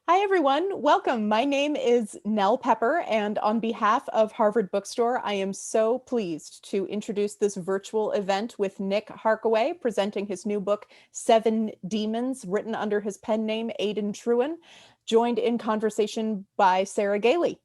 Hi, everyone. Welcome. My name is Nell Pepper, and on behalf of Harvard Bookstore, I am so pleased to introduce this virtual event with Nick Harkaway, presenting his new book, Seven Demons, written under his pen name, AIDEN TRUHEN, joined in conversation by Sarah Gailey.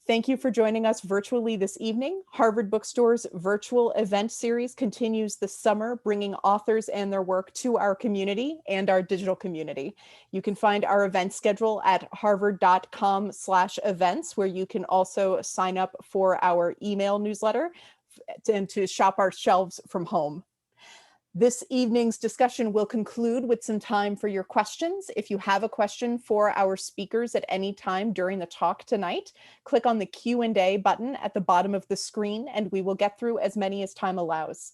Thank you for joining us virtually this evening. Harvard Bookstore's virtual event series continues this summer, bringing authors and their work to our community and our digital community. You can find our event schedule at harvard.com/events, where you can also sign up for our email newsletter and to shop our shelves from home. This evening's discussion will conclude with some time for your questions. If you have a question for our speakers at any time during the talk tonight, click on the Q&A button at the bottom of the screen, and we will get through as many as time allows.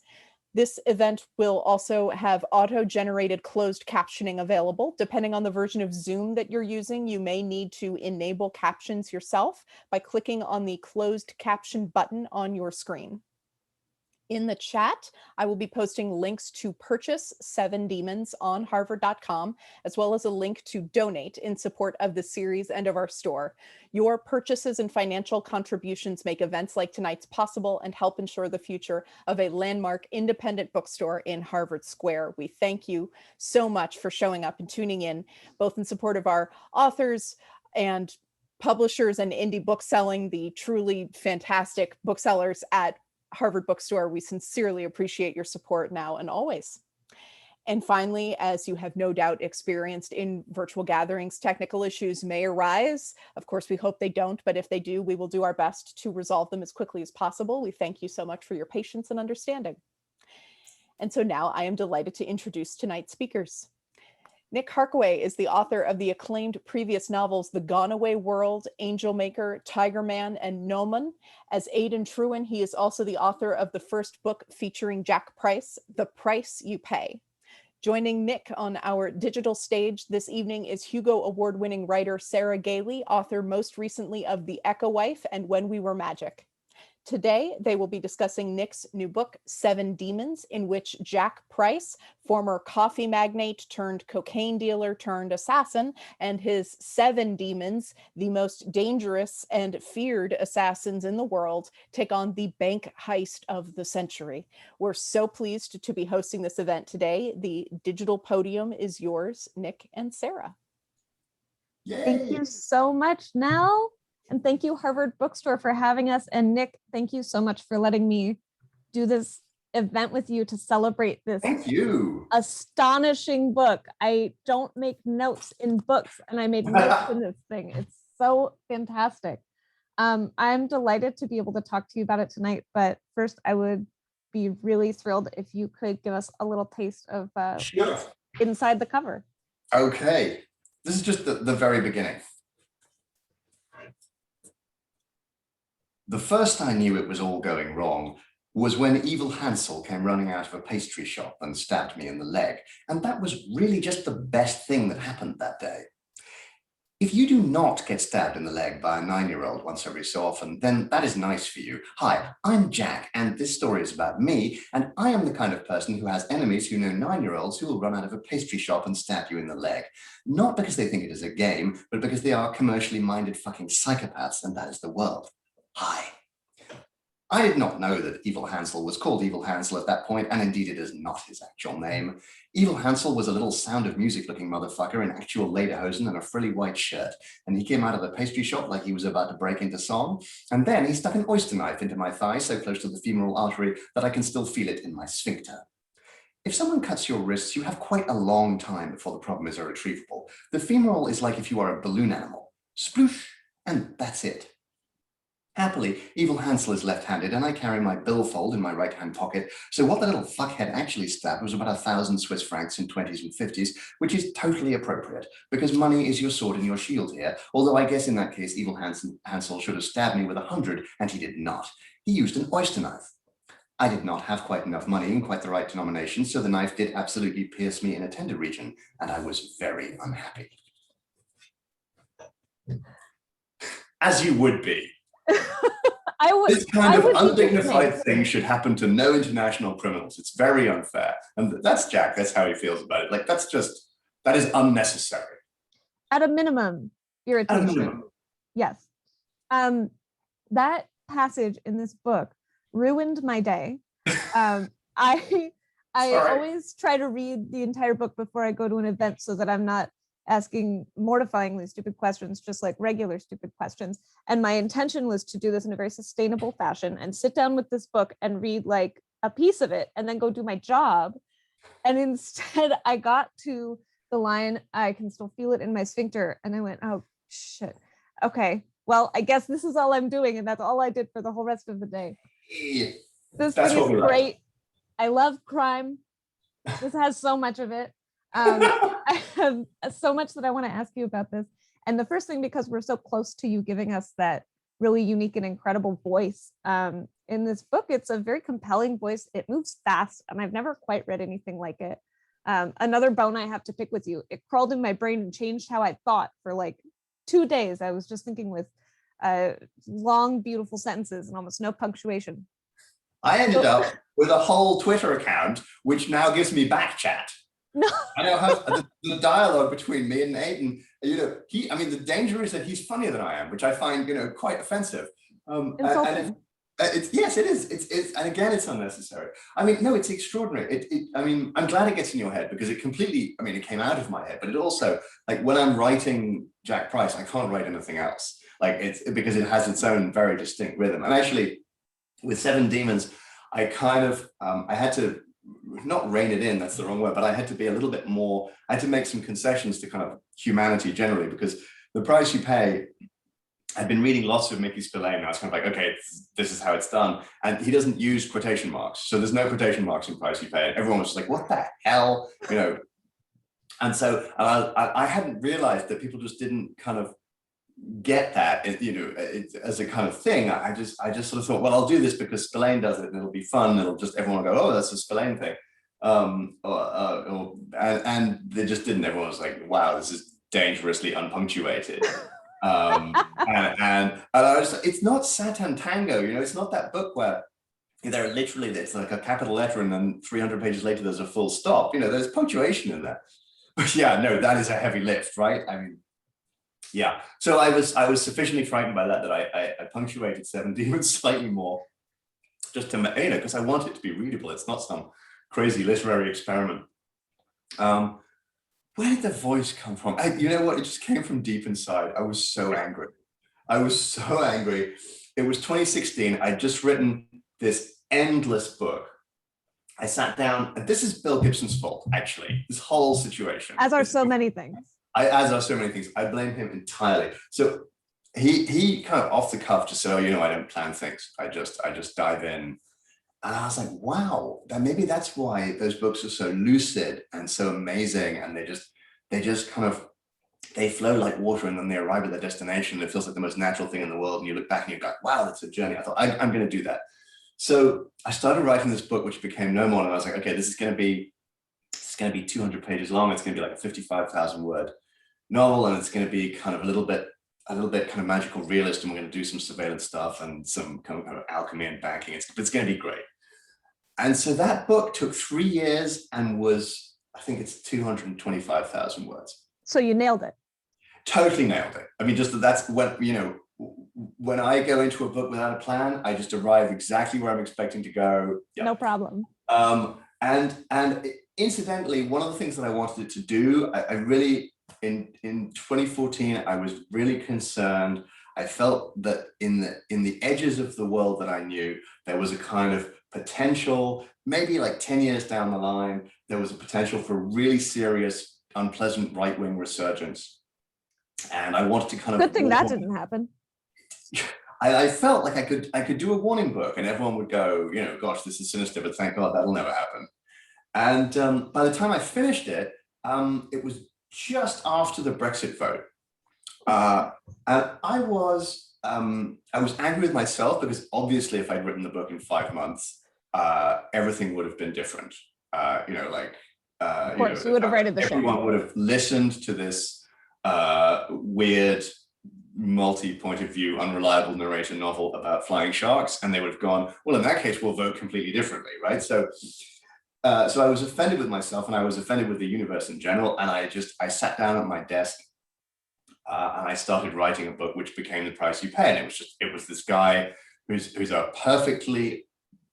This event will also have auto-generated closed captioning available. Depending on the version of Zoom that you're using, you may need to enable captions yourself by clicking on the closed caption button on your screen. In the chat, I will be posting links to purchase Seven Demons on harvard.com, as well as a link to donate in support of the series and of our store. Your purchases and financial contributions make events like tonight's possible and help ensure the future of a landmark independent bookstore in Harvard Square. We thank you so much for showing up and tuning in, both in support of our authors and publishers and indie bookselling, the truly fantastic booksellers at Harvard Bookstore. We sincerely appreciate your support now and always. And finally, as you have no doubt experienced in virtual gatherings, technical issues may arise. Of course, we hope they don't, but if they do, we will do our best to resolve them as quickly as possible. We thank you so much for your patience and understanding. And so now I am delighted to introduce tonight's speakers. Nick Harkaway is the author of the acclaimed previous novels, The Gone Away World, Angel Maker, Tiger Man, and Gnomon. As AIDEN TRUHEN, he is also the author of the first book featuring Jack Price, The Price You Pay. Joining Nick on our digital stage this evening is Hugo Award-winning writer Sarah Gailey, author most recently of The Echo Wife and When We Were Magic. Today, they will be discussing Nick's new book, Seven Demons, in which Jack Price, former coffee magnate turned cocaine dealer turned assassin, and his seven demons, the most dangerous and feared assassins in the world, take on the bank heist of the century. We're so pleased to be hosting this event today. The digital podium is yours, Nick and Sarah. Yay. Thank you so much, Nell. And thank you, Harvard Bookstore, for having us. And Nick, thank you so much for letting me do this event with you to celebrate this astonishing book. I don't make notes in books, and I made notes in this thing. It's so fantastic. I'm delighted to be able to talk to you about it tonight. But first, I would be really thrilled if you could give us a little taste of Sure. inside the cover. Okay, this is just the very beginning. The first I knew it was all going wrong was when evil Hansel came running out of a pastry shop and stabbed me in the leg. And that was really just the best thing that happened that day. If you do not get stabbed in the leg by a 9-year-old once every so often, then that is nice for you. Hi, I'm Jack, and this story is about me, and I am the kind of person who has enemies who know 9-year-olds who will run out of a pastry shop and stab you in the leg. Not because they think it is a game, but because they are commercially minded fucking psychopaths, and that is the world. Hi. I did not know that Evil Hansel was called Evil Hansel at that point, and indeed it is not his actual name. Evil Hansel was a little Sound of Music looking motherfucker in actual lederhosen and a frilly white shirt, and he came out of the pastry shop like he was about to break into song, and then he stuck an oyster knife into my thigh so close to the femoral artery that I can still feel it in my sphincter. If someone cuts your wrists, you have quite a long time before the problem is irretrievable. The femoral is like if you are a balloon animal. Sploosh, and that's it. Happily, Evil Hansel is left-handed, and I carry my billfold in my right-hand pocket, so what the little fuckhead actually stabbed was about 1,000 Swiss francs in 20s and 50s, which is totally appropriate, because money is your sword and your shield here, although I guess in that case Evil Hansel should have stabbed me with 100, and he did not. He used an oyster knife. I did not have quite enough money in quite the right denomination, so the knife did absolutely pierce me in a tender region, and I was very unhappy. As you would be. This kind of undignified thing should happen to no international criminals. It's very unfair. And that's Jack. That's how he feels about it. Like, that is unnecessary. At a minimum, At a irritation. minimum. Yes. That passage in this book ruined my day. I Sorry. always try to read the entire book before I go to an event so that I'm not asking mortifyingly stupid questions, just like regular stupid questions. And my intention was to do this in a very sustainable fashion and sit down with this book and read like a piece of it and then go do my job. And instead I got to the line, I can still feel it in my sphincter. And I went, oh shit. Okay, well, I guess this is all I'm doing. And that's all I did for the whole rest of the day. Yeah. This That's thing what we is like. great. I love crime. This has so much of it. I have so much that I want to ask you about this. And the first thing, because we're so close to you giving us that really unique and incredible voice. In this book, it's a very compelling voice. It moves fast, and I've never quite read anything like it. Another bone I have to pick with you. It crawled in my brain and changed how I thought for like 2 days. I was just thinking with long, beautiful sentences and almost no punctuation. I ended up with a whole Twitter account, which now gives me back chat. No. I now have the dialogue between me and Aiden. You know, the danger is that he's funnier than I am, which I find, quite offensive. Insulting. Yes, it is. It's and again, it's unnecessary. No, it's extraordinary. I'm glad it gets in your head because it completely, it came out of my head, but it also, like when I'm writing Jack Price, I can't write anything else. Like it's because it has its own very distinct rhythm. And actually, with Seven Demons, I kind of, I had to not rein it in, that's the wrong word, but I had to be a little bit more, I had to make some concessions to kind of humanity generally, because The Price You Pay, I've been reading lots of Mickey Spillane, and I was kind of like, okay, this is how it's done. And he doesn't use quotation marks. So there's no quotation marks in Price You Pay. And everyone was just like, what the hell? And so I hadn't realized that people just didn't kind of get that, as a kind of thing. I just sort of thought, well, I'll do this because Spillane does it and it'll be fun. It'll just, everyone will go, oh, that's a Spillane thing. And they just didn't. Everyone was like, wow, this is dangerously unpunctuated. And I was like, it's not Satan Tango, it's not that book where there literally, it's like a capital letter and then 300 pages later, there's a full stop. There's punctuation in there. But yeah, no, that is a heavy lift, right? Yeah, so I was sufficiently frightened by that I punctuated Seven Demons slightly more, just to because I want it to be readable. It's not some crazy literary experiment. Where did the voice come from? You know what? It just came from deep inside. I was so angry. It was 2016. I'd just written this endless book. I sat down, and this is Bill Gibson's fault, actually. This whole situation. As are so many things. As are so many things. I blame him entirely. So he kind of off the cuff just said, oh, I don't plan things. I just dive in. And I was like, wow, maybe that's why those books are so lucid and so amazing. And they just kind of, they flow like water, and then they arrive at their destination. It feels like the most natural thing in the world. And you look back and you go, wow, that's a journey. I thought, I'm going to do that. So I started writing this book, which became No More. And I was like, okay, this is going to be 200 pages long. It's going to be like a 55,000 word novel. And it's going to be kind of a little bit kind of magical realist. And we're going to do some surveillance stuff and some kind of alchemy and banking. It's going to be great. And so that book took 3 years and was, I think it's 225,000 words. So you nailed it. Totally nailed it. That's when, when I go into a book without a plan, I just arrive exactly where I'm expecting to go. Yeah. No problem. And incidentally, one of the things that I wanted it to do, I really, in 2014, I was really concerned. I felt that in the edges of the world that I knew, there was a kind of potential, maybe like 10 years down the line, there was a potential for really serious, unpleasant right-wing resurgence. And I wanted to kind of— Good thing that didn't happen. I felt like I could do a warning book and everyone would go, gosh, this is sinister, but thank God that'll never happen. And by the time I finished it, it was just after the Brexit vote. And I was angry with myself because obviously if I'd written the book in 5 months, everything would have been different. Of course, you would have rated the show. Everyone would have listened to this weird, multi-point of view, unreliable narrator novel about flying sharks, and they would have gone, well, in that case, we'll vote completely differently, right? So I was offended with myself, and I was offended with the universe in general, and I sat down at my desk and I started writing a book which became The Price You Pay. And it was this guy who's a perfectly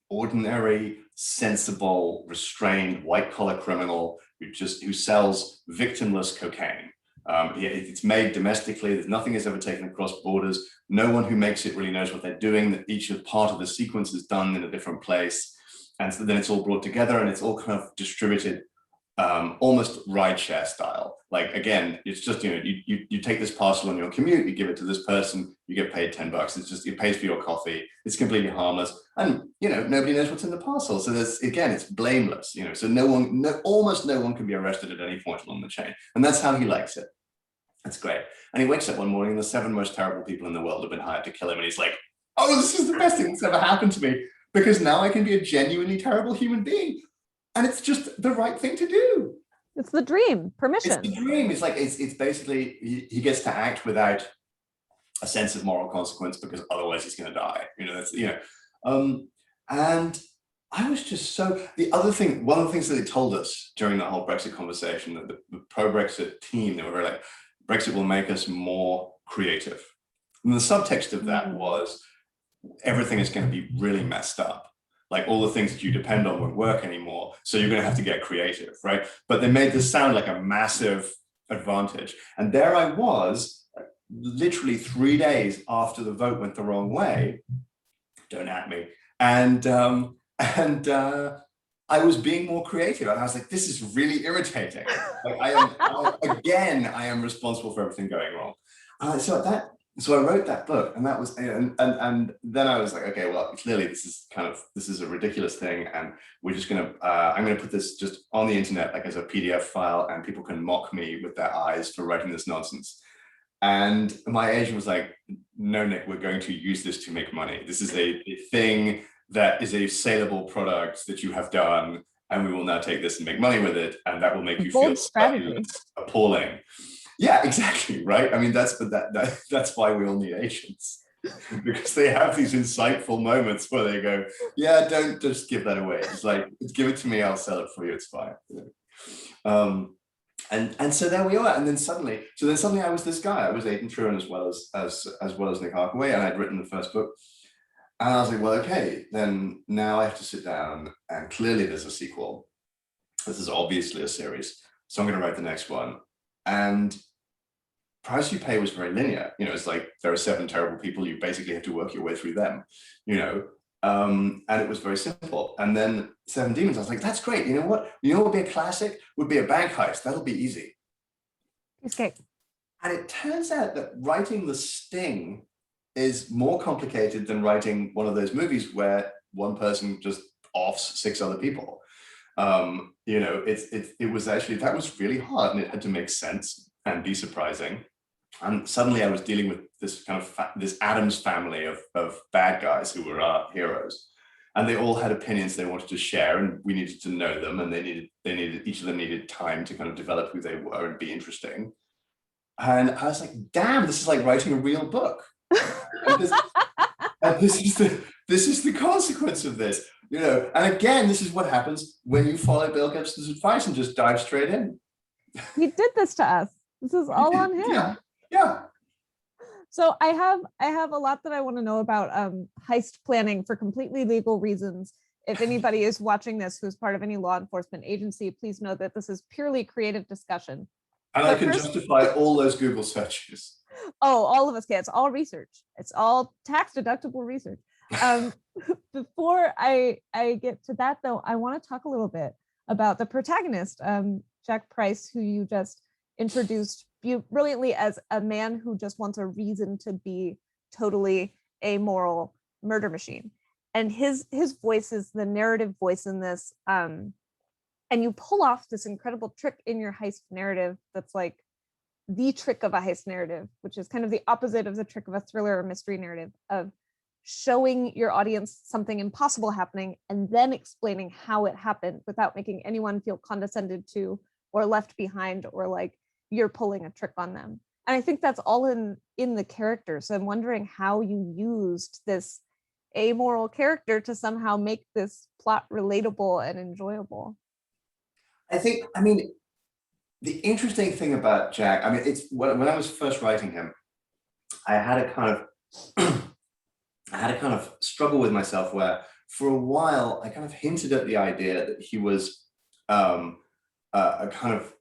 ordinary, sensible, restrained, white-collar criminal who sells victimless cocaine. It's made domestically. There's nothing is ever taken across borders. No one who makes it really knows what they're doing. That each part of the sequence is done in a different place, and so then it's all brought together and it's all kind of distributed, almost rideshare style. Like, again, it's just, you take this parcel on your commute, you give it to this person, you get paid $10. It's just, it pays for your coffee. It's completely harmless, and nobody knows what's in the parcel. So it's blameless. So almost no one can be arrested at any point along the chain, and that's how he likes it. That's great. And he wakes up one morning, and the 7 most terrible people in the world have been hired to kill him, and he's like, "Oh, this is the best thing that's ever happened to me, because now I can be a genuinely terrible human being." And it's just the right thing to do. It's the dream, permission. It's the dream. It's like, it's basically, he gets to act without a sense of moral consequence, because otherwise he's going to die. And I was just so, one of the things that they told us during the whole Brexit conversation, that the pro-Brexit team, they were very like, Brexit will make us more creative. And the subtext of that was, everything is going to be really messed up. Like, all the things that you depend on won't work anymore. So you're going to have to get creative, right? But they made this sound like a massive advantage. And there I was, literally 3 days after the vote went the wrong way. Don't at me. And I was being more creative. And I was like, this is really irritating. Like, I am responsible for everything going wrong. So I wrote that book, and that was, and then I was like, okay, well, clearly this is a ridiculous thing, and we're just gonna, I'm gonna put this just on the internet, like as a PDF file, and people can mock me with their eyes for writing this nonsense. And my agent was like, no, Nick, we're going to use this to make money. This is a thing that is a saleable product that you have done, and we will now take this and make money with it, and that will make you feel strategy. Appalling. Yeah, exactly, right? I mean, that's why we all need agents, because they have these insightful moments where they go, yeah, don't just give that away. It's like, give it to me, I'll sell it for you, it's fine. And so there we are. And then suddenly I was this guy. I was AIDEN TRUHEN as well as Nick Harkaway, and I'd written the first book. And I was like, well, okay, then now I have to sit down, and clearly there's a sequel. This is obviously a series. So I'm going to write the next one. And Price You Pay was very linear. It's like, there are 7 terrible people, you basically have to work your way through them, and it was very simple. And then 7 Demons, I was like, that's great. You know what would be a classic? Would be a bank heist. That'll be easy. Okay. And it turns out that writing the sting is more complicated than writing one of those movies where one person just offs 6 other people. It was actually, that was really hard, and it had to make sense and be surprising. And suddenly I was dealing with this kind of this Addams family of bad guys who were our heroes, and they all had opinions they wanted to share, and we needed to know them, and each of them needed time to kind of develop who they were and be interesting. And I was like, damn, this is like writing a real book. And this is the consequence of this, And again, this is what happens when you follow Bill Gibson's advice and just dive straight in. He did this to us. This is all on him. Yeah. So I have a lot that I want to know about heist planning for completely legal reasons. If anybody is watching this who's part of any law enforcement agency, please know that this is purely creative discussion. And I can justify all those Google searches. Oh, all of us can. It's all research. It's all tax deductible research. Before I get to that, though, I want to talk a little bit about the protagonist, Jack Price, who you just introduced brilliantly as a man who just wants a reason to be totally amoral murder machine. And his voice is the narrative voice in this. And you pull off this incredible trick in your heist narrative that's like the trick of a heist narrative, which is kind of the opposite of the trick of a thriller or mystery narrative, of showing your audience something impossible happening and then explaining how it happened without making anyone feel condescended to or left behind, or like you're pulling a trick on them. And I think that's all in the character. So I'm wondering how you used this amoral character to somehow make this plot relatable and enjoyable. I mean, the interesting thing about Jack, I mean, it's when I was first writing him, I had a kind of I had a kind of struggle with myself where for a while I kind of hinted at the idea that he was a kind of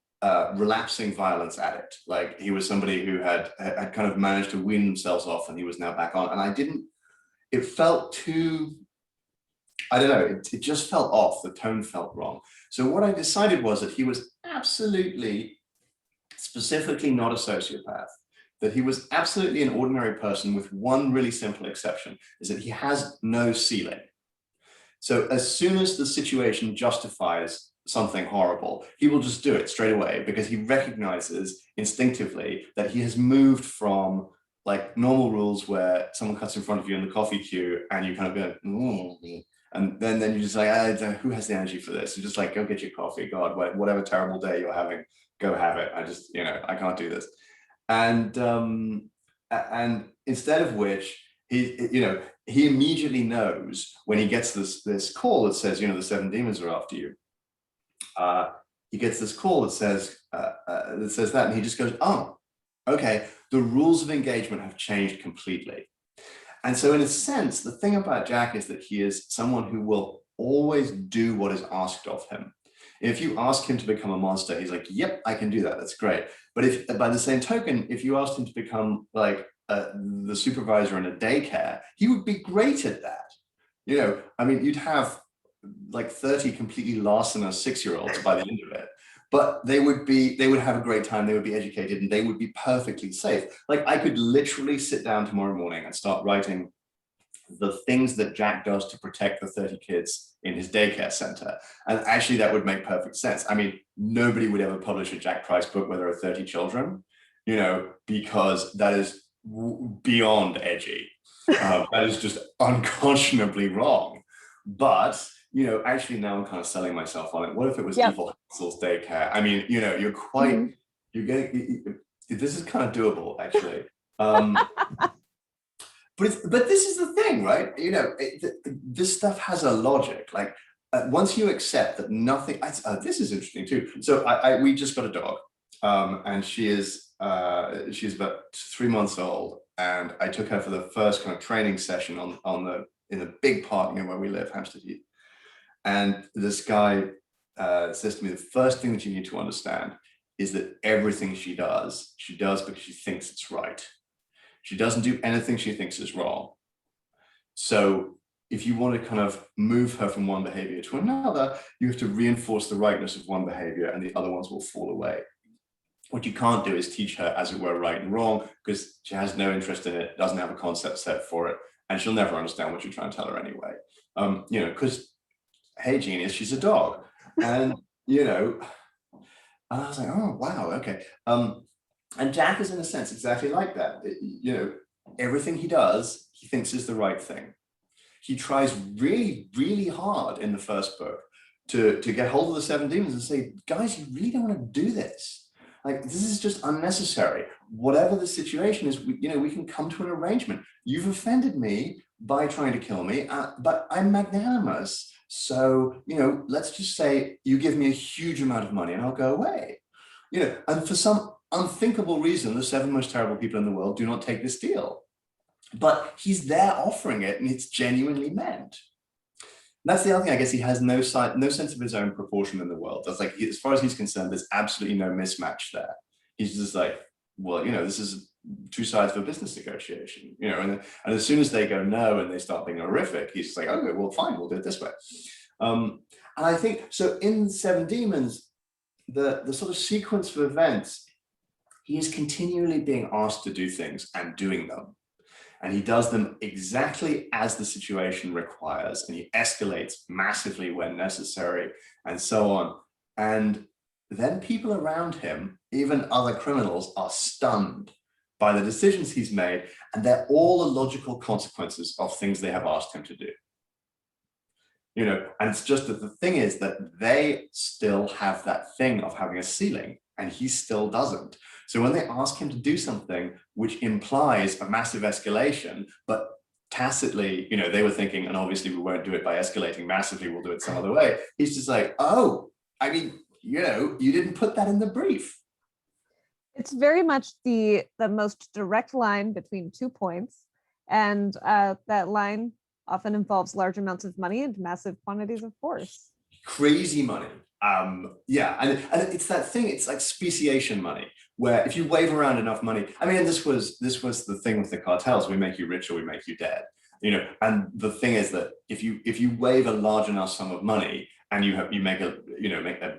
relapsing violence addict. Like he was somebody who had kind of managed to wean themselves off and he was now back on. And I didn't, it felt too, I don't know, it just felt off. The tone felt wrong. So what I decided was that he was absolutely, specifically not a sociopath, that he was absolutely an ordinary person with one really simple exception, is that he has no ceiling. So as soon as the situation justifies something horrible, he will just do it straight away because he recognizes instinctively that he has moved from like normal rules where someone cuts in front of you in the coffee queue and you kind of go, and then you're just like, who has the energy for this? You're just like, go get your coffee, God, whatever terrible day you're having, go have it. I just, I can't do this. And instead of which, he immediately knows when he gets this call that says, the 7 demons are after you. He gets this call that says that, and he just goes, oh, okay, the rules of engagement have changed completely. And so in a sense, the thing about Jack is that he is someone who will always do what is asked of him. If you ask him to become a monster, he's like, yep, I can do that. That's great. But if by the same token, if you asked him to become like the supervisor in a daycare, he would be great at that. I mean, you'd have like 30 completely larcenous 6-year-olds by the end of it, but they would have a great time. They would be educated and they would be perfectly safe. Like I could literally sit down tomorrow morning and start writing the things that Jack does to protect the 30 kids in his daycare center. And actually that would make perfect sense. I mean, nobody would ever publish a Jack Price book where there are 30 children, because that is beyond edgy. That is just unconscionably wrong. But, actually now I'm kind of selling myself on it. What if it was Evil Hansel's daycare? I mean, you're quite, you're getting, this is kind of doable actually. But this is the thing, right? This stuff has a logic. Like once you accept that nothing, this is interesting too. So we just got a dog, and she's about 3 months old, and I took her for the first kind of training session in the big park near where we live, Hampstead Heath. And this guy says to me, the first thing that you need to understand is that everything she does because she thinks it's right. She doesn't do anything she thinks is wrong. So if you want to kind of move her from one behavior to another, you have to reinforce the rightness of one behavior and the other ones will fall away. What you can't do is teach her, as it were, right and wrong, because she has no interest in it, doesn't have a concept set for it, and she'll never understand what you're trying to tell her anyway. Because, hey, genius, she's a dog. And, and I was like, oh, wow, okay. And Jack is in a sense exactly like that. Everything he does, he thinks is the right thing. He tries really, really hard in the first book to get hold of the 7 demons and say, guys, you really don't want to do this. Like, this is just unnecessary. Whatever the situation is, we can come to an arrangement. You've offended me by trying to kill me, but I'm magnanimous. So, let's just say you give me a huge amount of money and I'll go away. And for some unthinkable reason, the 7 most terrible people in the world do not take this deal. But he's there offering it and it's genuinely meant. That's the other thing. I guess he has no sense of his own proportion in the world. That's like, as far as he's concerned, there's absolutely no mismatch there. He's just like, well, this is 2 sides of a business negotiation, and as soon as they go no and they start being horrific, he's just like, okay, well, fine, we'll do it this way. And I think, so in 7 Demons, the sort of sequence of events, he is continually being asked to do things and doing them. And he does them exactly as the situation requires. And he escalates massively when necessary and so on. And then people around him, even other criminals, are stunned by the decisions he's made. And they're all the logical consequences of things they have asked him to do. And it's just that the thing is that they still have that thing of having a ceiling and he still doesn't. So when they ask him to do something which implies a massive escalation, but tacitly, they were thinking, and obviously we won't do it by escalating massively, we'll do it some other way. He's just like, oh, I mean, you didn't put that in the brief. It's very much the most direct line between 2 points, and that line often involves large amounts of money and massive quantities of force. Crazy money. Yeah, and it's that thing. It's like speciation money, where if you wave around enough money, I mean, this was the thing with the cartels: we make you rich or we make you dead. And the thing is that if you wave a large enough sum of money and you make a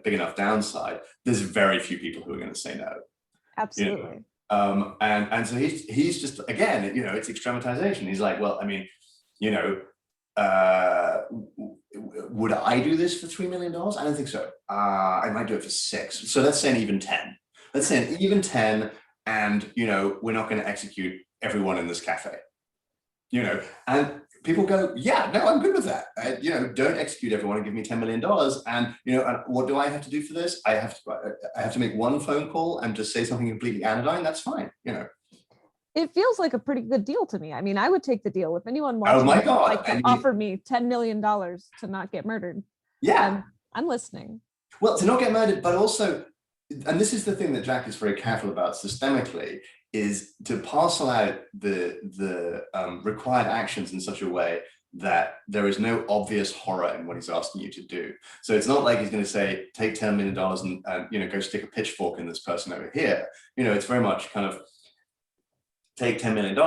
big enough downside, there's very few people who are going to say no. Absolutely. And so he's just, again, it's extrematization. He's like, well, I mean, would I do this for $3 million? I don't think so. I might do it for 6. So let's say an even 10. Let's say an even 10, and we're not going to execute everyone in this cafe. And people go, yeah, no, I'm good with that. Don't execute everyone and give me $10 million. And and what do I have to do for this? I have to make one phone call and just say something completely anodyne. That's fine. It feels like a pretty good deal to me. I mean, I would take the deal if anyone wants. Oh my God! Like to offer me $10 million to not get murdered. Yeah, I'm listening. Well, to not get murdered, but also, and this is the thing that Jack is very careful about systemically, is to parcel out the required actions in such a way that there is no obvious horror in what he's asking you to do. So it's not like he's going to say, take $10 million and go stick a pitchfork in this person over here. It's very much kind of, take $10 million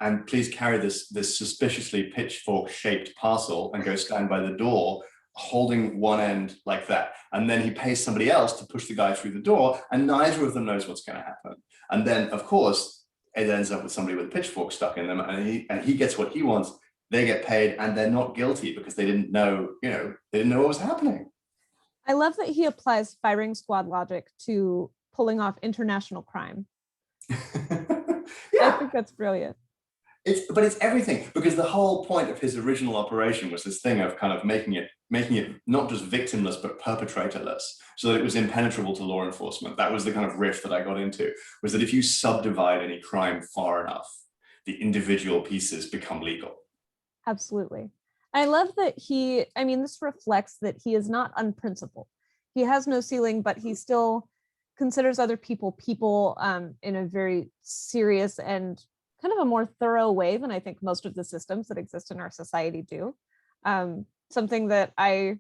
and please carry this suspiciously pitchfork shaped parcel and go stand by the door holding one end like that. And then he pays somebody else to push the guy through the door, and neither of them knows what's going to happen. And then, of course, it ends up with somebody with a pitchfork stuck in them, and he gets what he wants. They get paid, and they're not guilty because they didn't know, they didn't know what was happening. I love that he applies firing squad logic to pulling off international crime. Yeah. I think that's brilliant. But it's everything, because the whole point of his original operation was this thing of kind of making it not just victimless but perpetratorless, so that it was impenetrable to law enforcement. That was the kind of riff that I got into, was that if you subdivide any crime far enough, the individual pieces become legal. Absolutely. I love that this reflects that he is not unprincipled. He has no ceiling, but he still considers other people in a very serious and kind of a more thorough way than I think most of the systems that exist in our society do. Something that I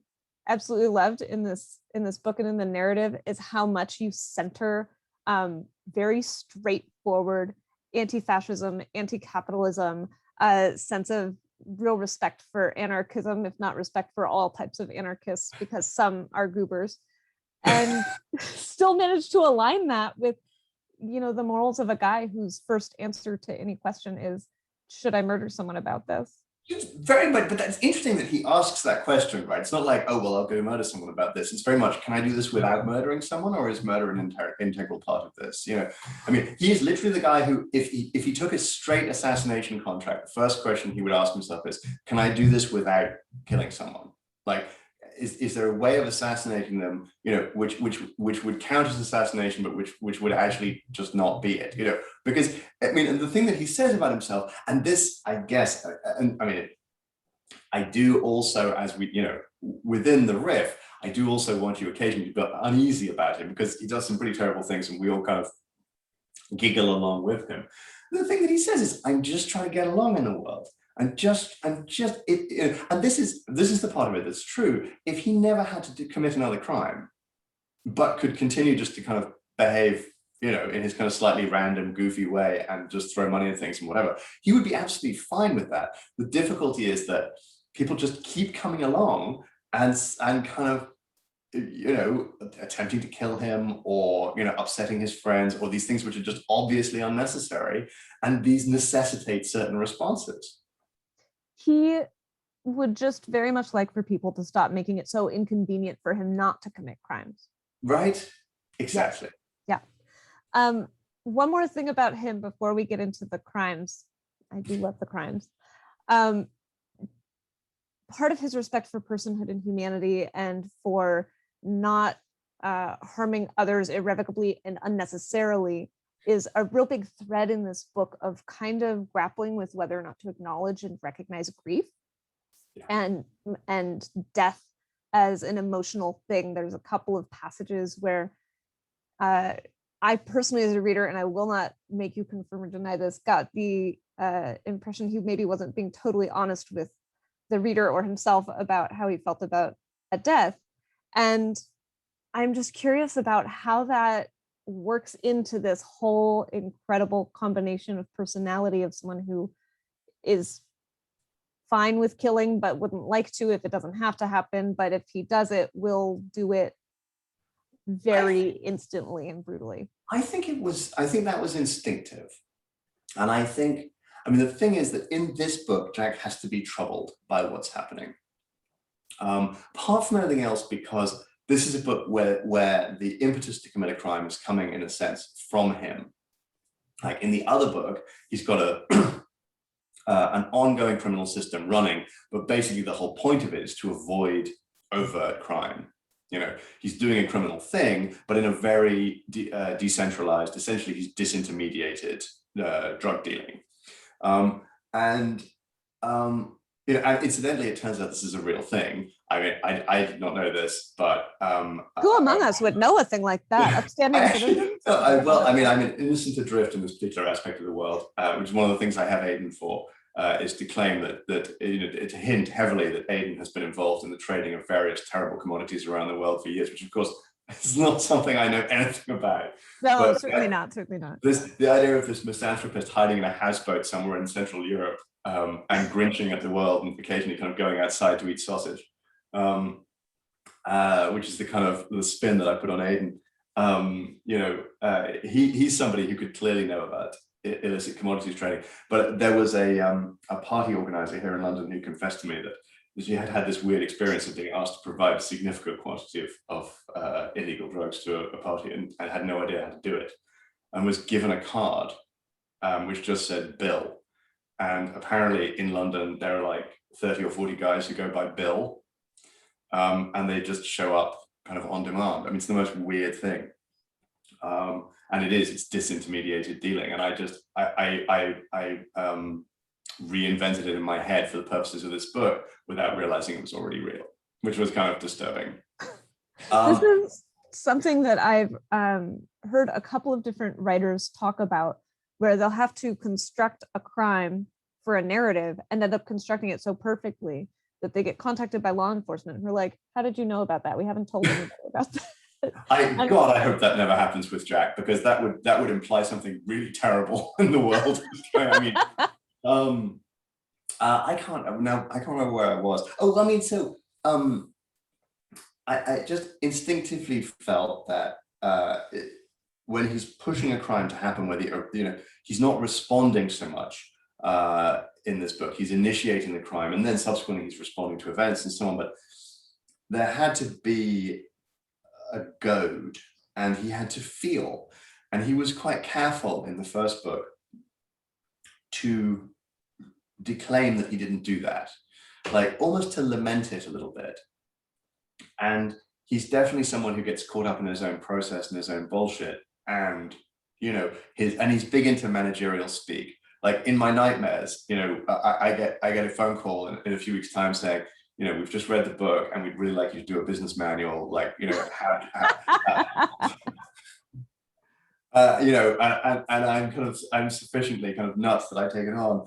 absolutely loved in this book and in the narrative is how much you center very straightforward anti-fascism, anti-capitalism, sense of real respect for anarchism, if not respect for all types of anarchists, because some are goobers, and still manage to align that with the morals of a guy whose first answer to any question is, should I murder someone about this? But that's interesting that he asks that question, right? It's not like, oh, well, I'll go murder someone about this. It's very much, can I do this without murdering someone, or is murder an integral part of this? He is literally the guy who, if he took a straight assassination contract, the first question he would ask himself is, can I do this without killing someone? Like, is there a way of assassinating them, which would count as assassination, but which would actually just not be it, because and the thing that he says about himself, and this, I guess, I do also, as we, within the riff, I do also want you occasionally to be uneasy about him, because he does some pretty terrible things and we all kind of giggle along with him. The thing that he says is, I'm just trying to get along in the world. And this is the part of it that's true. If he never had to commit another crime, but could continue just to kind of behave, in his kind of slightly random, goofy way and just throw money at things and whatever, he would be absolutely fine with that. The difficulty is that people just keep coming along and kind of, attempting to kill him, or, upsetting his friends, or these things which are just obviously unnecessary, and these necessitate certain responses. He would just very much like for people to stop making it so inconvenient for him not to commit crimes. Right? Exactly. Yeah. One more thing about him before we get into the crimes. I do love the crimes. Part of his respect for personhood and humanity, and for not harming others irrevocably and unnecessarily, is a real big thread in this book of kind of grappling with whether or not to acknowledge and recognize grief, yeah, and death as an emotional thing. There's a couple of passages where I personally, as a reader, and I will not make you confirm or deny this, got the impression he maybe wasn't being totally honest with the reader or himself about how he felt about a death. And I'm just curious about how that works into this whole incredible combination of personality of someone who is fine with killing, but wouldn't like to if it doesn't have to happen. But if he does it, will do it very instantly and brutally. I think that was instinctive. And I mean, the thing is that in this book, Jack has to be troubled by what's happening. Apart from anything else, because this is a book where the impetus to commit a crime is coming, in a sense, from him. Like in the other book, he's got an ongoing criminal system running, but basically the whole point of it is to avoid overt crime. You know, he's doing a criminal thing, but in a very decentralized, essentially he's disintermediated drug dealing. You know, and incidentally, it turns out this is a real thing. I mean, I did not know this, but who among us would know a thing like that? Upstanding citizens? Well, I mean, I'm an innocent adrift in this particular aspect of the world, which is one of the things I have AIDEN for, is to claim that you know, to hint heavily that AIDEN has been involved in the trading of various terrible commodities around the world for years, which of course is not something I know anything about. No, but, certainly not. Certainly not. The idea of this misanthropist hiding in a houseboat somewhere in Central Europe and grinching at the world and occasionally kind of going outside to eat sausage, which is the kind of the spin that I put on AIDEN. You know, he's somebody who could clearly know about illicit commodities trading. But there was a party organizer here in London who confessed to me that she had had this weird experience of being asked to provide a significant quantity of illegal drugs to a party and had no idea how to do it, and was given a card which just said Bill. And apparently in London, there are like 30 or 40 guys who go by Bill, and they just show up kind of on demand. I mean, it's the most weird thing. And it's disintermediated dealing. And I reinvented it in my head for the purposes of this book without realizing it was already real, which was kind of disturbing. This is something that I've heard a couple of different writers talk about, where they'll have to construct a crime for a narrative and end up constructing it so perfectly that they get contacted by law enforcement who are like, how did you know about that? We haven't told anybody about that. God, I hope that never happens with Jack, because that would imply something really terrible in the world. I mean, I can't remember where I was. Oh, I mean, so I just instinctively felt that when he's pushing a crime to happen, whether he's not responding so much in this book, he's initiating the crime, and then subsequently he's responding to events and so on. But there had to be a goad, and he had to feel, and he was quite careful in the first book to declaim that he didn't do that, like almost to lament it a little bit. And he's definitely someone who gets caught up in his own process and his own bullshit, and he's big into managerial speak. Like in my nightmares, I get a phone call in a few weeks' time saying, we've just read the book and we'd really like you to do a business manual, like, and I'm sufficiently kind of nuts that I take it on.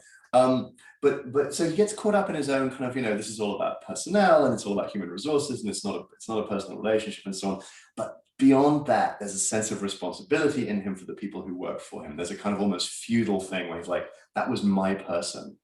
But so he gets caught up in his own kind of, this is all about personnel and it's all about human resources and it's not a personal relationship and so on. But beyond that, there's a sense of responsibility in him for the people who work for him. There's a kind of almost feudal thing where he's like, that was my person.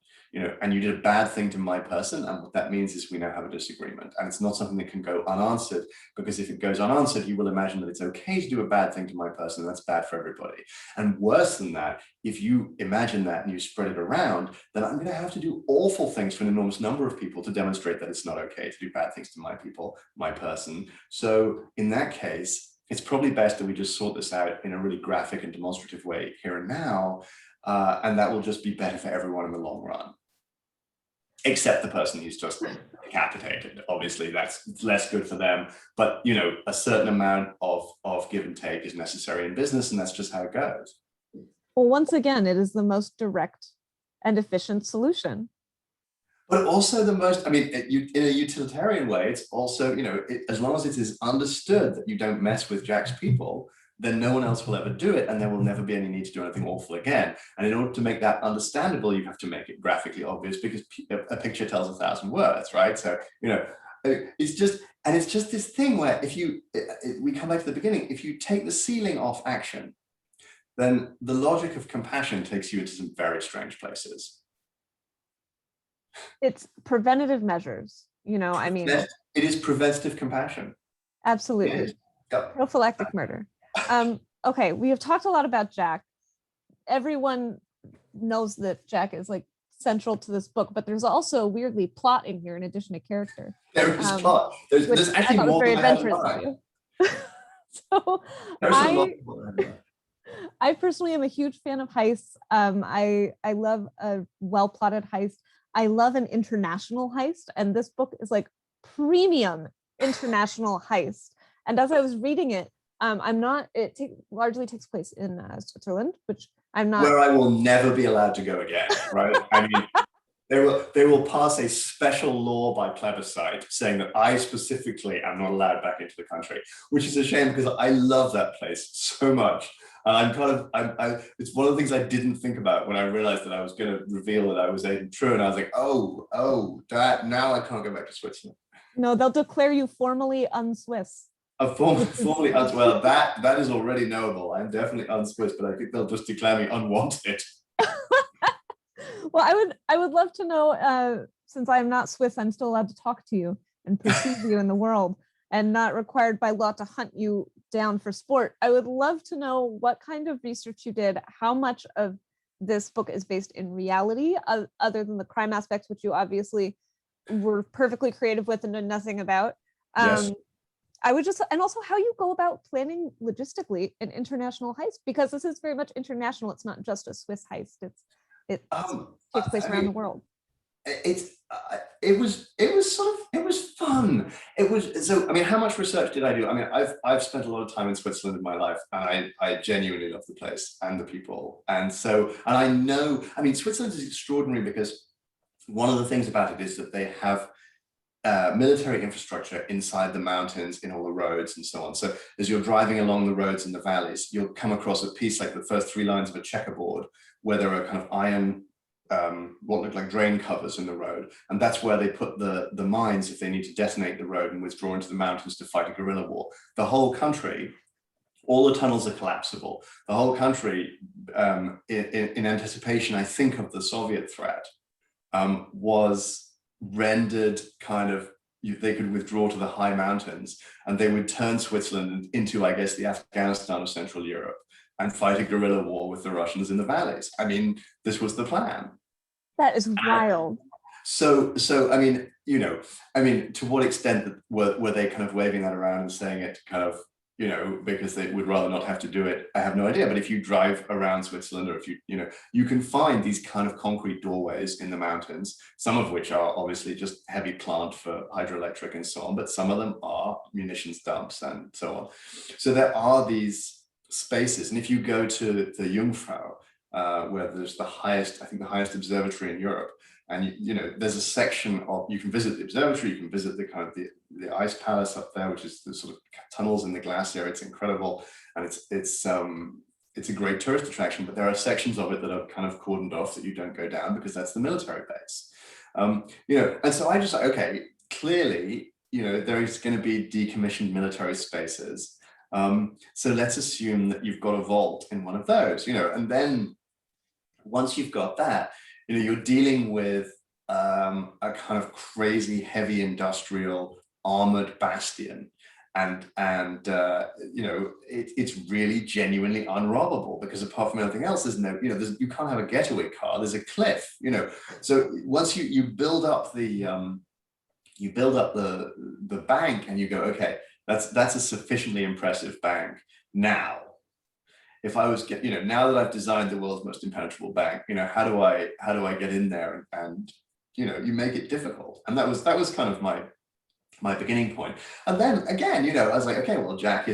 And you did a bad thing to my person, and what that means is we now have a disagreement, and it's not something that can go unanswered, because if it goes unanswered, you will imagine that it's okay to do a bad thing to my person, and that's bad for everybody. And worse than that, if you imagine that and you spread it around, then I'm going to have to do awful things to an enormous number of people to demonstrate that it's not okay to do bad things to my people, my person. So in that case, it's probably best that we just sort this out in a really graphic and demonstrative way here and now, and that will just be better for everyone in the long run. Except the person who's just decapitated. Obviously, that's less good for them. But, a certain amount of give and take is necessary in business, and that's just how it goes. Well, once again, it is the most direct and efficient solution. But also the most, I mean, in a utilitarian way, it's also, as long as it is understood that you don't mess with Jack's people, then no one else will ever do it, and there will never be any need to do anything awful again. And in order to make that understandable, you have to make it graphically obvious, because a picture tells 1,000 words, right? So, it's just this thing where we come back to the beginning, if you take the ceiling off action, then the logic of compassion takes you into some very strange places. It's preventative measures, I mean. It is preventative compassion. Absolutely. Prophylactic murder. Okay, we have talked a lot about Jack. Everyone knows that Jack is like central to this book, but there's also weirdly plot in here in addition to character. There is plot. There's actually more than I had in mind. So I personally am a huge fan of heists. I love a well-plotted heist. I love an international heist, and this book is like premium international heist. And as I was reading it, largely takes place in Switzerland, which I'm not. Where I will never be allowed to go again, right? I mean, they will pass a special law by plebiscite saying that I specifically am not allowed back into the country, which is a shame because I love that place so much. It's one of the things I didn't think about when I realized that I was going to reveal that I was AIDEN TRUHEN. I was like, now I can't go back to Switzerland. No, they'll declare you formally un-Swiss. Formally well, that is already knowable. I'm definitely un-Swiss, but I think they'll just declare me unwanted. Well, I would love to know, since I'm not Swiss, I'm still allowed to talk to you and perceive you in the world and not required by law to hunt you down for sport. I would love to know what kind of research you did, how much of this book is based in reality, other than the crime aspects, which you obviously were perfectly creative with and knew nothing about. Yes. And also how you go about planning logistically an international heist, because this is very much international. It's not just a Swiss heist. It takes place around the world. It was fun. I mean, how much research did I do? I mean, I've spent a lot of time in Switzerland in my life, and I genuinely love the place and the people. And I know, I mean, Switzerland is extraordinary because one of the things about it is that they have military infrastructure inside the mountains, in all the roads and so on. So as you're driving along the roads in the valleys, you'll come across a piece like the first 3 lines of a checkerboard where there are kind of iron, what look like drain covers in the road. And that's where they put the mines if they need to detonate the road and withdraw into the mountains to fight a guerrilla war. The whole country, all the tunnels are collapsible. The whole country, in anticipation, I think, of the Soviet threat, was rendered kind of, they could withdraw to the high mountains and they would turn Switzerland into, I guess, the Afghanistan of Central Europe and fight a guerrilla war with the Russians in the valleys. I mean, this was the plan. That is wild. So I mean, to what extent were they kind of waving that around and saying it kind of, because they would rather not have to do it, I have no idea. But if you drive around Switzerland, or if you can find these kind of concrete doorways in the mountains, some of which are obviously just heavy plant for hydroelectric and so on, but some of them are munitions dumps and so on. So there are these spaces. And if you go to the Jungfrau, where there's the highest observatory in Europe, and there's a section of, you can visit the observatory, you can visit the kind of the ice palace up there, which is the sort of tunnels in the glacier. It's incredible, and it's a great tourist attraction. But there are sections of it that are kind of cordoned off that you don't go down because that's the military base. And so I just like, okay, clearly, there is going to be decommissioned military spaces. So let's assume that you've got a vault in one of those, and then once you've got that, you're dealing with a kind of crazy heavy industrial armored bastion, and it's really genuinely unrobbable because apart from anything else, there's no, you can't have a getaway car. There's a cliff, So once you build up the bank, and you go, okay, that's a sufficiently impressive bank. Now, if I was now that I've designed the world's most impenetrable bank, how do I get in there, and you make it difficult. And that was kind of my beginning point. And then again, I was like, okay, well, Jack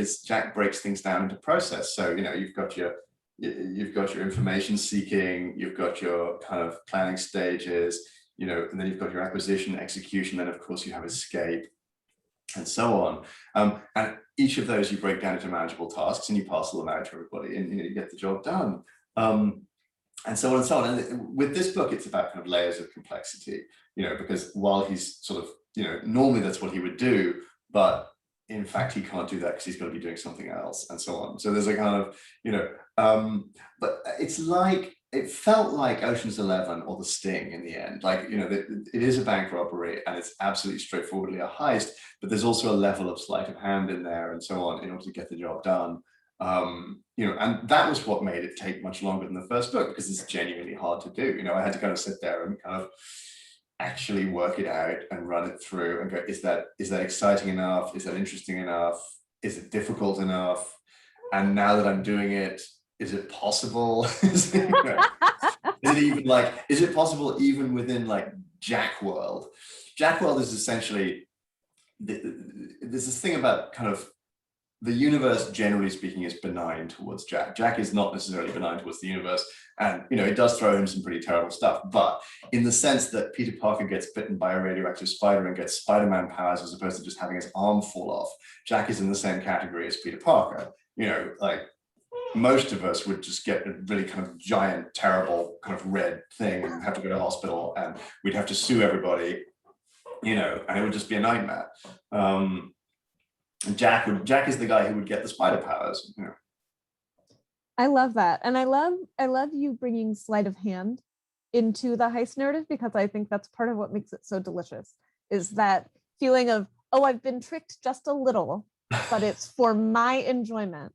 breaks things down into process. So you've got your information seeking, you've got your kind of planning stages, you know, and then you've got your acquisition, execution, then of course you have escape, and so on. And each of those you break down into manageable tasks and you parcel them out to everybody, and you get the job done. And so on and so on. And with this book, it's about kind of layers of complexity, you know, because while he's sort of, you know, normally that's what he would do, but in fact, he can't do that because he's got to be doing something else, and so on. So there's a kind of, you know, but it's like, it felt like Ocean's 11 or The Sting in the end. Like, you know, it is a bank robbery and it's absolutely straightforwardly a heist, but there's also a level of sleight of hand in there and so on in order to get the job done. You know, and that was what made it take much longer than the first book, because it's genuinely hard to do. You know, I had to kind of sit there and kind of actually work it out and run it through and go, is that exciting enough? Is that interesting enough? Is it difficult enough? And now that I'm doing it, is it possible? Is it, you know, is it even like, is it possible even within like Jack world? Jack world is essentially, there's this thing about kind of the universe, generally speaking, is benign towards Jack. Jack is not necessarily benign towards the universe. And, you know, it does throw him some pretty terrible stuff. But in the sense that Peter Parker gets bitten by a radioactive spider and gets Spider-Man powers as opposed to just having his arm fall off, Jack is in the same category as Peter Parker. You know, like most of us would just get a really kind of giant, terrible kind of red thing and have to go to hospital, and we'd have to sue everybody, you know, and it would just be a nightmare. And Jack is the guy who would get the spider powers, you know. I love that. And I love you bringing sleight of hand into the heist narrative, because I think that's part of what makes it so delicious, is that feeling of, oh, I've been tricked just a little, but it's for my enjoyment.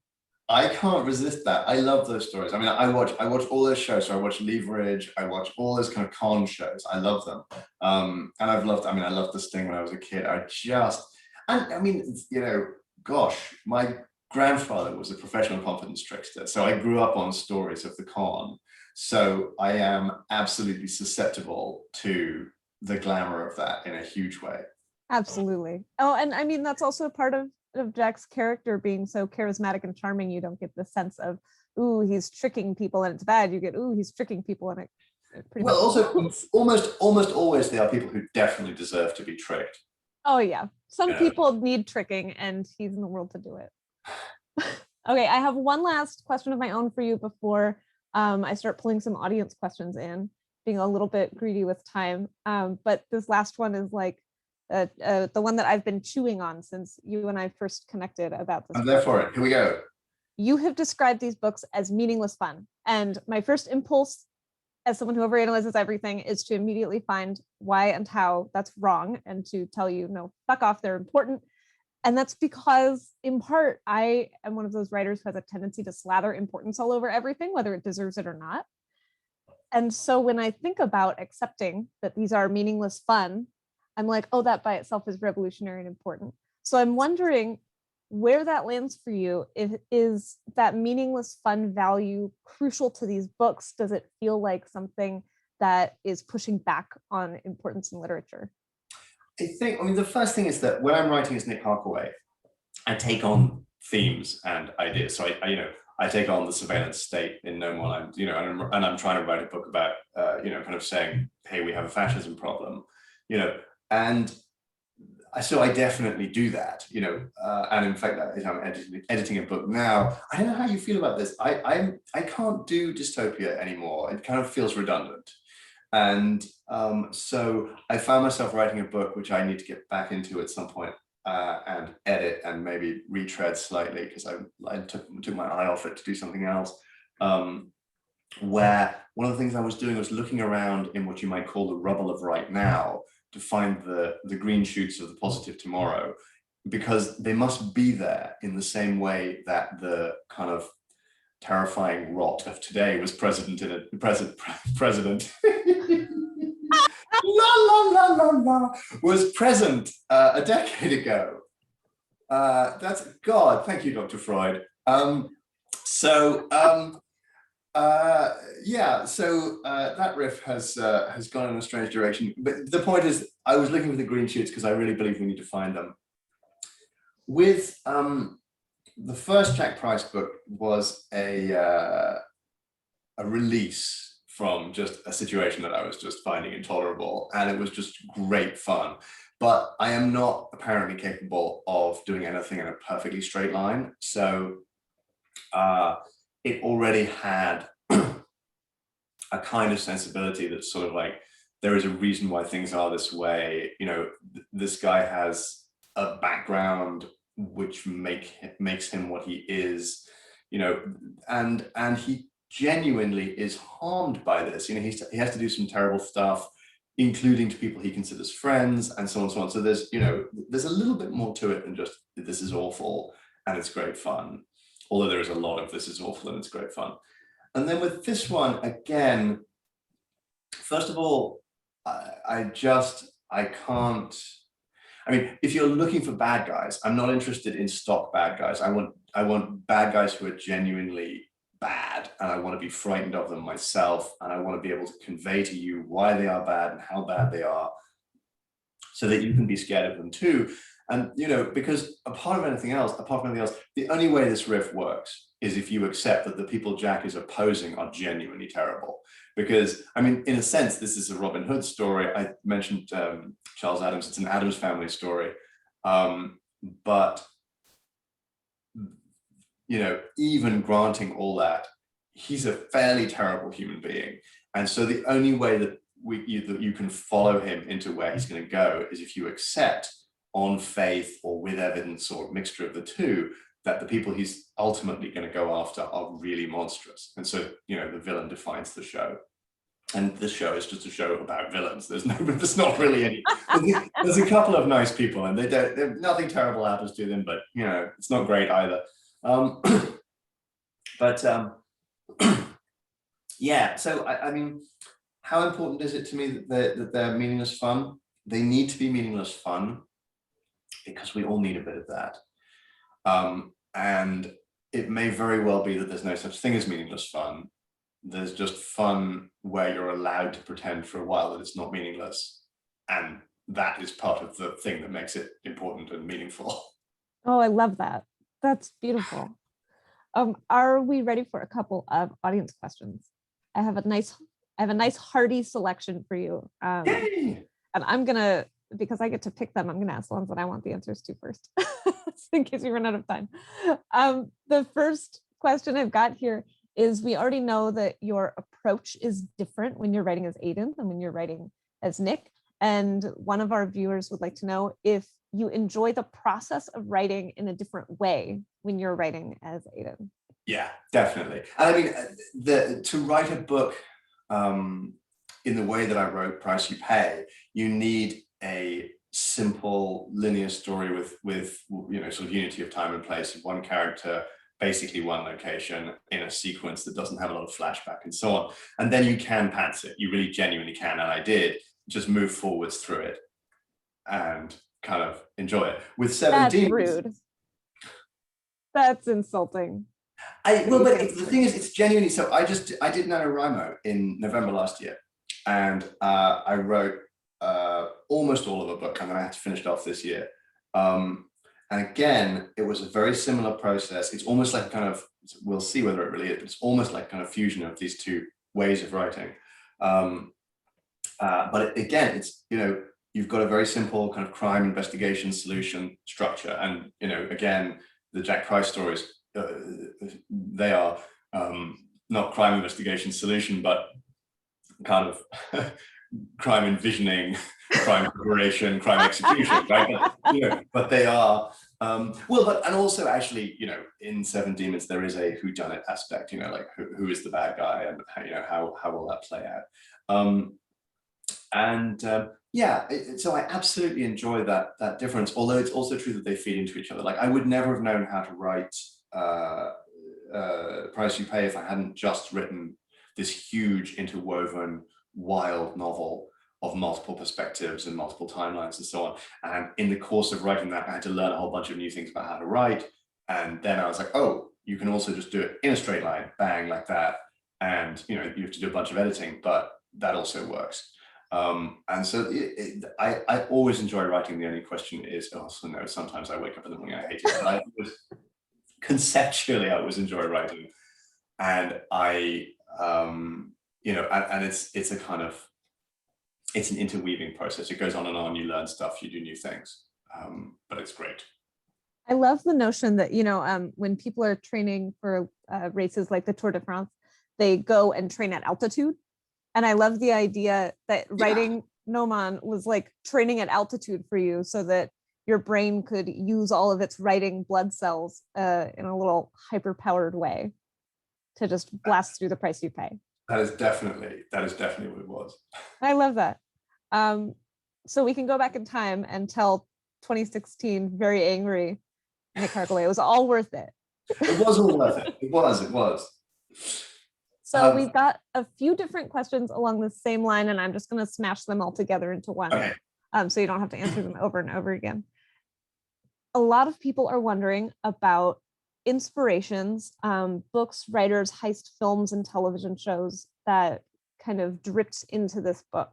I can't resist that. I love those stories. I mean, I watch all those shows. So I watch Leverage, I watch all those kind of con shows. I love them. And I loved The Sting when I was a kid. I mean, you know, gosh, my grandfather was a professional confidence trickster. So I grew up on stories of the con. So I am absolutely susceptible to the glamour of that in a huge way. Absolutely. Oh, and I mean, that's also part of Jack's character being so charismatic and charming. You don't get the sense of, ooh, he's tricking people and it's bad. You get, ooh, he's tricking people and it pretty well, much also almost always there are people who definitely deserve to be tricked. Oh yeah, some Yeah. people need tricking, and he's in the world to do it. Okay, I have one last question of my own for you before I start pulling some audience questions in, being a little bit greedy with time. But this last one is like the one that I've been chewing on since you and I first connected about this. I'm there for it. Here we go. You have described these books as meaningless fun. And my first impulse, as someone who overanalyzes everything, is to immediately find why and how that's wrong, and to tell you, no, fuck off, they're important. And that's because, in part, I am one of those writers who has a tendency to slather importance all over everything, whether it deserves it or not. And so when I think about accepting that these are meaningless fun, I'm like, oh, that by itself is revolutionary and important. So I'm wondering where that lands for you. Is that meaningless fun value crucial to these books? Does it feel like something that is pushing back on importance in literature? I mean, the first thing is that when I'm writing as Nick Harkaway, I take on themes and ideas. So I take on the surveillance state in No More Land, you know, and I'm trying to write a book about, you know, kind of saying, hey, we have a fascism problem, you know, and so I definitely do that, you know, and in fact, I'm editing a book now. I don't know how you feel about this. I can't do dystopia anymore. It kind of feels redundant. And so I found myself writing a book, which I need to get back into at some point and edit and maybe retread slightly, because I took my eye off it to do something else. Where one of the things I was doing was looking around in what you might call the rubble of right now to find the green shoots of the positive tomorrow, because they must be there in the same way that the kind of terrifying rot of today was president was present a decade ago. That's God. Thank you, Dr. Freud. Yeah, so that riff has gone in a strange direction. But the point is, I was looking for the green shoots because I really believe we need to find them. With the first Jack Price book was a release from just a situation that I was just finding intolerable, and it was just great fun. But I am not apparently capable of doing anything in a perfectly straight line. So it already had a kind of sensibility that's sort of like, there is a reason why things are this way. You know, this guy has a background which makes him what he is, you know, and he genuinely is harmed by this. You know, he has to do some terrible stuff, including to people he considers friends, and so on and so on. So there's, you know, there's a little bit more to it than just this is awful and it's great fun. Although there is a lot of this is awful and it's great fun. And then with this one, again, first of all, I can't, I mean, if you're looking for bad guys, I'm not interested in stock bad guys. I want bad guys who are genuinely bad, and I want to be frightened of them myself, and I want to be able to convey to you why they are bad and how bad they are, so that you can be scared of them too. And, you know, because apart from anything else, the only way this riff works is if you accept that the people Jack is opposing are genuinely terrible. Because, I mean, in a sense, this is a Robin Hood story. I mentioned Charles Addams, it's an Addams Family story. But, you know, even granting all that, he's a fairly terrible human being. And so the only way that you can follow him into where he's going to go is if you accept, on faith or with evidence or a mixture of the two, that the people he's ultimately going to go after are really monstrous. And so, you know, the villain defines the show. And this show is just a show about villains. There's not really any, there's a couple of nice people, and nothing terrible happens to them, but, you know, it's not great either. Yeah, so I mean, how important is it to me that they're meaningless fun? They need to be meaningless fun, because we all need a bit of that. And it may very well be that there's no such thing as meaningless fun. There's just fun where you're allowed to pretend for a while that it's not meaningless. And that is part of the thing that makes it important and meaningful. Oh, I love that. That's beautiful. Are we ready for a couple of audience questions? I have a nice hearty selection for you. Yay! And I'm gonna, because I get to pick them, I'm gonna ask the ones that I want the answers to first, in case we run out of time. The first question I've got here is, we already know that your approach is different when you're writing as Aiden than when you're writing as Nick. And one of our viewers would like to know if you enjoy the process of writing in a different way when you're writing as Aiden. Yeah, definitely. And I mean, to write a book in the way that I wrote Price You Pay, you need a simple linear story with you know, sort of unity of time and place, one character, basically one location, in a sequence that doesn't have a lot of flashback and so on. And then you can pants it. You really genuinely can, and I did just move forwards through it and kind of enjoy it. With 17, that's rude. That's insulting. Well, but the thing is, it's genuinely, so I did NaNoWriMo in November last year, and I wrote almost all of a book, and then I had to finish it off this year. And again, it was a very similar process. It's almost like kind of, we'll see whether it really is, but it's almost like kind of fusion of these two ways of writing. But again, it's, you know, you've got a very simple kind of crime investigation solution structure. And, you know, again, the Jack Price stories, they are not crime investigation solution, but kind of crime envisioning, crime preparation, crime execution, right? But, you know, but they are, and also actually, you know, in Seven Demons, there is a whodunit aspect, you know, like who is the bad guy, and how, you know, how will that play out? Yeah, so I absolutely enjoy that difference, although it's also true that they feed into each other. Like, I would never have known how to write Price You Pay if I hadn't just written this huge interwoven wild novel of multiple perspectives and multiple timelines and so on. And in the course of writing that, I had to learn a whole bunch of new things about how to write. And then I was like, oh, you can also just do it in a straight line, bang, like that. And, you know, you have to do a bunch of editing, but that also works. And so I always enjoy writing. The only question is, also, no, sometimes I wake up in the morning, I hate it. But conceptually, I always enjoy writing. And I and it's a kind of, it's an interweaving process. It goes on and on. You learn stuff, you do new things, but it's great. I love the notion that, when people are training for races like the Tour de France, they go and train at altitude. And I love the idea that writing Noman was like training at altitude for you so that your brain could use all of its writing blood cells in a little hyper-powered way to just blast through the price you pay. That is definitely what it was. I love that. So we can go back in time and tell 2016 very angry Nick Harkaway it was all worth it. It was all worth it. It was. So we've got a few different questions along the same line, and I'm just going to smash them all together into one. Okay. So you don't have to answer them over and over again. A lot of people are wondering about inspirations, books, writers, heist films, and television shows that kind of dripped into this book.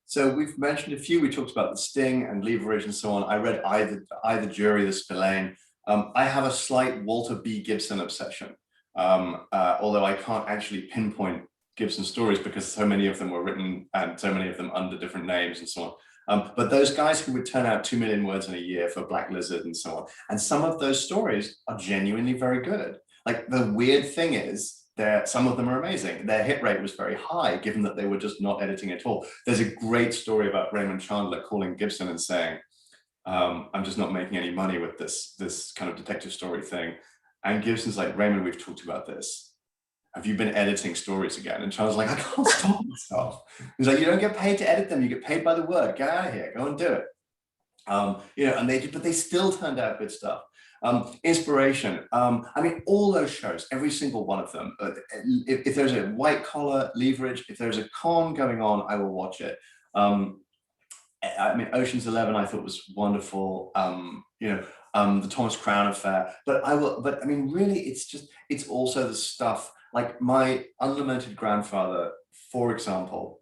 So we've mentioned a few. We talked about The Sting and Leverage and so on. I read I, the Jury, The Spillane. I have a slight Walter B. Gibson obsession, although I can't actually pinpoint Gibson stories because so many of them were written and so many of them under different names and so on. But those guys who would turn out 2 million words in a year for Black Lizard and so on. And some of those stories are genuinely very good. Like the weird thing is, some of them are amazing. Their hit rate was very high, given that they were just not editing at all. There's a great story about Raymond Chandler calling Gibson and saying, I'm just not making any money with this kind of detective story thing. And Gibson's like, Raymond, we've talked about this. Have you been editing stories again? And Chandler's like, I can't stop myself. He's like, you don't get paid to edit them. You get paid by the word. Get out of here. Go and do it. And they still turned out good stuff. Inspiration. I mean, all those shows, every single one of them. If there's a White Collar, Leverage, if there's a con going on, I will watch it. I mean, Ocean's 11, I thought was wonderful. The Thomas Crown Affair. But I mean, really, it's also the stuff like my unlamented grandfather, for example.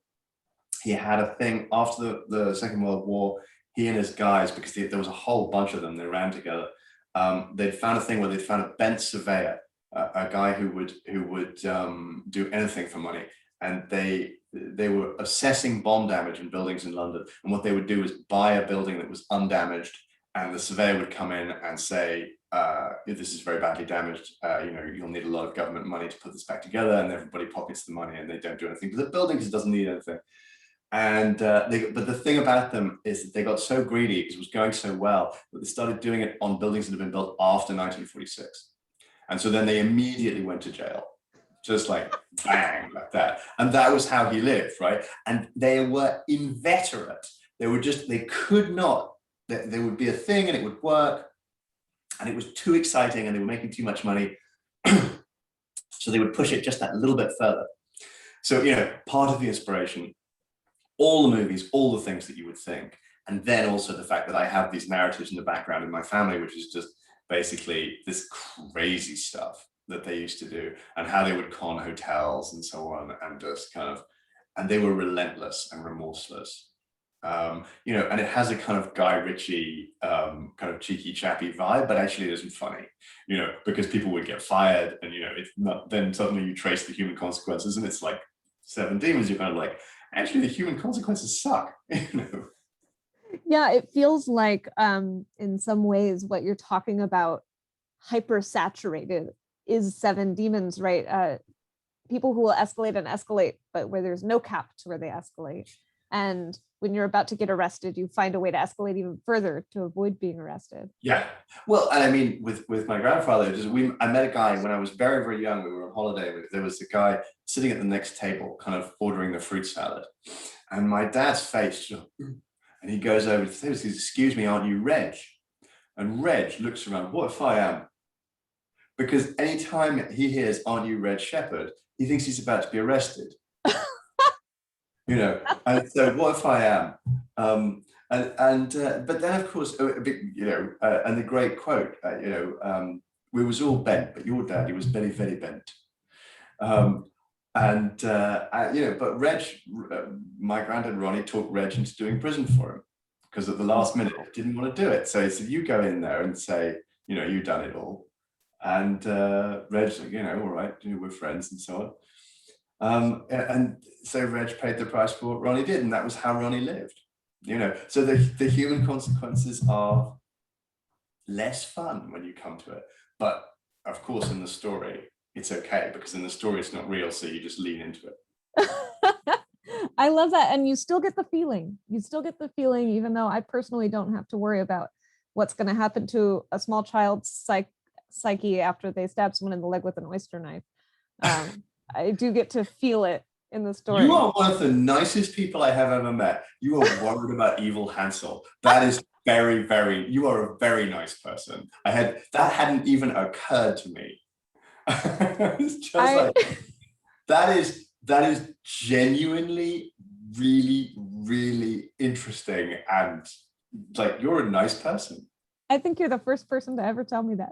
He had a thing after the Second World War. He and his guys, because there was a whole bunch of them, they ran together. They'd found a thing where they'd found a bent surveyor, a guy who would do anything for money, and they were assessing bomb damage in buildings in London. And what they would do is buy a building that was undamaged, and the surveyor would come in and say, "This is very badly damaged. You'll need a lot of government money to put this back together." And everybody pockets the money, and they don't do anything. But the building just doesn't need anything. And but the thing about them is that they got so greedy because it was going so well that they started doing it on buildings that had been built after 1946. And so then they immediately went to jail, just like bang, like that. And that was how he lived, right? And they were inveterate. They could not, there would be a thing and it would work, and it was too exciting and they were making too much money. So they would push it just that little bit further. So, part of the inspiration, all the movies, all the things that you would think. And then also the fact that I have these narratives in the background in my family, which is just basically this crazy stuff that they used to do and how they would con hotels and so on, and just and they were relentless and remorseless. And it has a kind of Guy Ritchie kind of cheeky chappy vibe, but actually it isn't funny, because people would get fired and, it's not, then suddenly you trace the human consequences and it's like Seven Demons, you're kind of like, actually the human consequences suck. Yeah, it feels like in some ways what you're talking about, hyper saturated, is Seven Demons, right? People who will escalate and escalate, but where there's no cap to where they escalate. And when you're about to get arrested, you find a way to escalate even further to avoid being arrested. Yeah. Well, I mean, with my grandfather, I met a guy when I was very, very young. We were on holiday. There was a guy sitting at the next table, kind of ordering the fruit salad. And my dad's face, and he goes over to him and says, "Excuse me, aren't you Reg?" And Reg looks around, "What if I am?" Because anytime he hears, "Aren't you Reg Shepherd?" he thinks he's about to be arrested. And so what if I am? But then of course, and the great quote, "We was all bent, but your dad, he was very, very bent." But Reg, my granddad Ronnie talked Reg into doing prison for him because at the last minute he didn't want to do it. So he said, "You go in there and say, you've done it all." And Reg's like, "All right, we're friends," and so on. And so Reg paid the price for what Ronnie did, and that was how Ronnie lived. So the human consequences are less fun when you come to it. But of course, in the story, it's okay, because in the story, it's not real. So you just lean into it. I love that. And you still get the feeling. You still get the feeling, even though I personally don't have to worry about what's going to happen to a small child's psyche after they stab someone in the leg with an oyster knife. I do get to feel it in the story. You are one of the nicest people I have ever met. You are worried about evil Hansel. That is very, very, you are a very nice person. That hadn't even occurred to me. It's just like, that is genuinely really, really interesting, and like, you're a nice person. I think you're the first person to ever tell me that.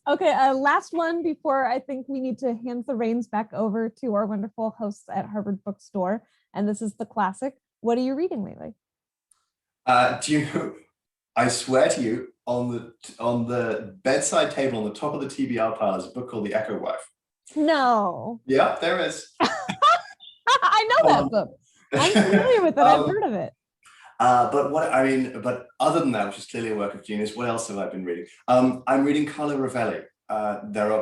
Okay, last one before I think we need to hand the reins back over to our wonderful hosts at Harvard Bookstore. And this is the classic. What are you reading lately? Do you know, I swear to you, on the bedside table on the top of the TBR pile is a book called The Echo Wife. No. Yeah, there is. I know that book. I'm familiar with it. I've heard of it. But other than that, which is clearly a work of genius, what else have I been reading? I'm reading Carlo Rovelli. There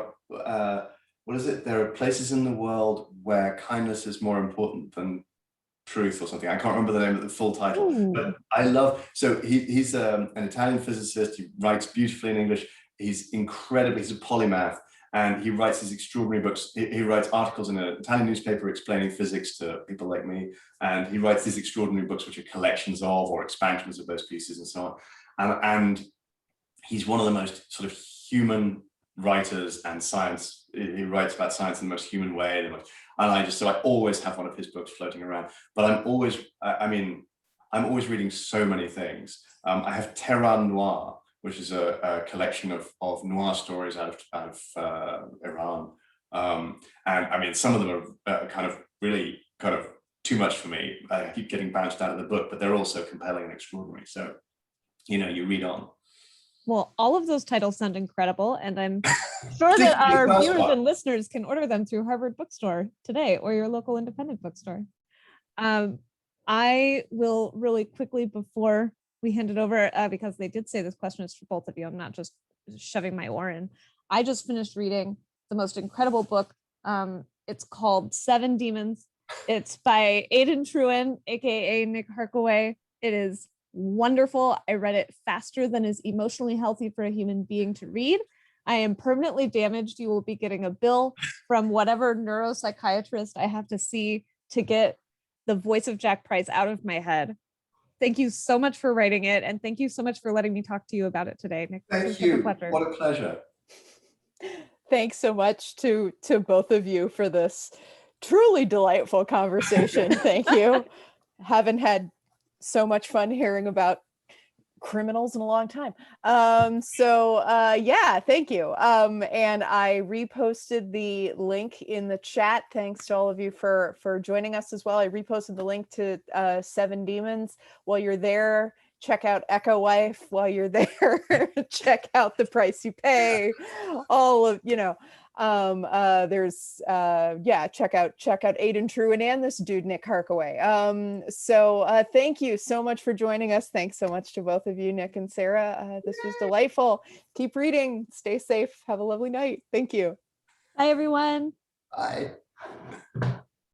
are places in the world where kindness is more important than truth or something. I can't remember the name of the full title. Ooh. But I love, so he's an Italian physicist. He writes beautifully in English. He's a polymath, and he writes these extraordinary books. He writes articles in an Italian newspaper explaining physics to people like me. And he writes these extraordinary books, which are collections of or expansions of those pieces and so on. And he's one of the most sort of human writers and science. He writes about science in the most human way. So I always have one of his books floating around, but I'm always reading so many things. I have Terran Noir, which is a collection of noir stories out of Iran. And I mean, some of them are kind of too much for me. I keep getting bounced out of the book, but they're also compelling and extraordinary. So, you read on. Well, all of those titles sound incredible, and I'm sure that our viewers and listeners can order them through Harvard Bookstore today or your local independent bookstore. I will really quickly, before we hand it over, because they did say this question is for both of you, I'm not just shoving my oar in. I just finished reading the most incredible book. It's called 7 Demons. It's by AIDEN TRUHEN, aka Nick Harkaway. It is wonderful. I read it faster than is emotionally healthy for a human being to read. I am permanently damaged. You will be getting a bill from whatever neuropsychiatrist I have to see to get the voice of Jack Price out of my head. Thank you so much for writing it, and thank you so much for letting me talk to you about it today, Nick. Thank you. What a pleasure. Thanks so much to both of you for this truly delightful conversation. Thank you. Haven't had so much fun hearing about criminals in a long time. Yeah, thank you. And I reposted the link in the chat. Thanks to all of you for joining us as well. I reposted the link to 7 Demons. While you're there, check out Echo Wife. While you're there, check out The Price You Pay. All of, there's check out AIDEN TRUHEN and this dude Nick Harkaway. Thank you so much for joining us. Thanks so much to both of you, Nick and Sarah. This was delightful. Keep reading, stay safe, have a lovely night. Thank you. Bye everyone. Bye.